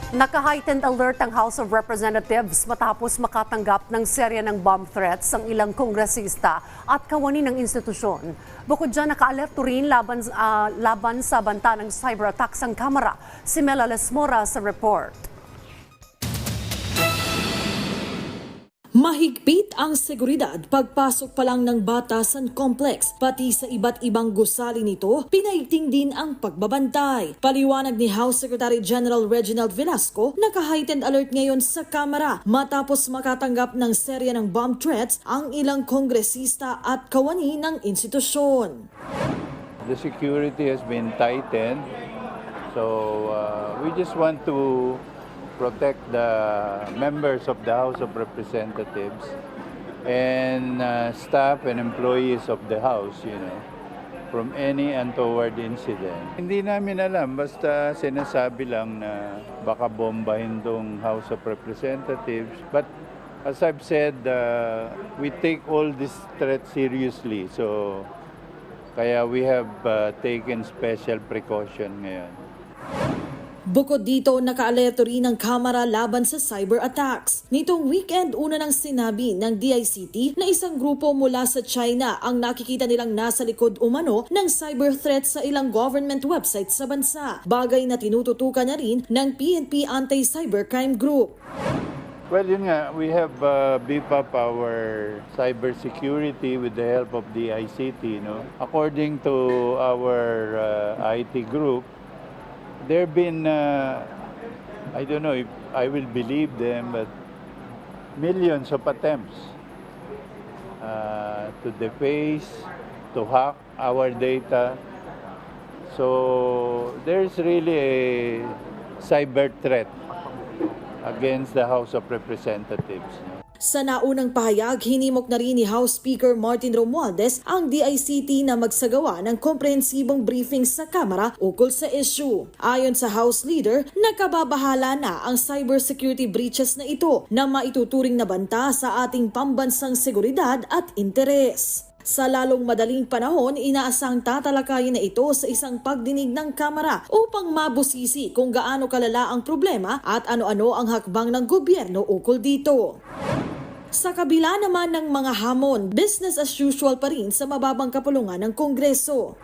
Naka-heightened alert ang House of Representatives matapos makatanggap ng serya ng bomb threats ang ilang kongresista at kawani ng institusyon. Bukod dyan, naka-alerto rin laban sa banta ng cyber attacks ang Kamara. Si Mela Lesmora sa report. Mahigpit ang seguridad pagpasok pa lang ng Batasan Complex, pati sa iba't ibang gusali nito, pinaigting din ang pagbabantay. Paliwanag ni House Secretary General Reginald Velasco, naka-heightened alert ngayon sa Kamara matapos makatanggap ng serya ng bomb threats ang ilang kongresista at kawani ng institusyon. The security has been tightened, so we just want to protect the members of the House of Representatives and staff and employees of the House, from any untoward incident. Hindi namin alam, basta sinasabi lang na baka bombahin tong House of Representatives. But as I've said, we take all this threat seriously. So, kaya we have taken special precaution ngayon. Bukod dito, naka-alerto rin ang Kamara laban sa cyber attacks. Nitong weekend, una nang sinabi ng DICT na isang grupo mula sa China ang nakikita nilang nasa likod umano ng cyber threats sa ilang government websites sa bansa. Bagay na tinututukan na rin ng PNP Anti-Cybercrime Group. Well, yun nga, we have beef up our cybersecurity with the help of the ICT. According to our IT group, there have been, I don't know if I will believe them, but millions of attempts to deface, to hack our data. So there's really a cyber threat against the House of Representatives. Sa naunang pahayag, hinimok na rin ni House Speaker Martin Romualdez ang DICT na magsagawa ng komprehensibong briefing sa Kamara ukol sa issue. Ayon sa House Leader, nakababahala na ang cybersecurity breaches na ito na maituturing na banta sa ating pambansang seguridad at interes. Sa lalong madaling panahon, inaasang tatalakayin na ito sa isang pagdinig ng Kamara upang mabusisi kung gaano kalala ang problema at ano-ano ang hakbang ng gobyerno ukol dito. Sa kabila naman ng mga hamon, business as usual pa rin sa mababang kapulungan ng Kongreso.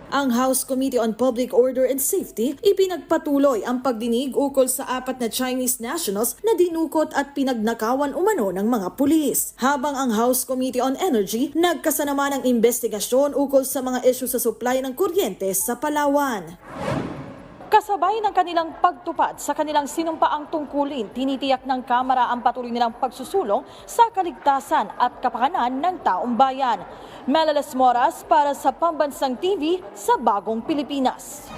Ang House Committee on Public Order and Safety ipinagpatuloy ang pagdinig ukol sa 4 na Chinese nationals na dinukot at pinagnakawan umano ng mga pulis. Habang ang House Committee on Energy nagkasanaman ng investigasyon ukol sa mga issue sa supply ng kuryente sa Palawan. Kasabay ng kanilang pagtupad sa kanilang sinumpaang tungkulin, tinitiyak ng Kamara ang patuloy nilang pagsusulong sa kaligtasan at kapakanan ng taong bayan. Mela Lesmora para sa Pambansang TV sa Bagong Pilipinas.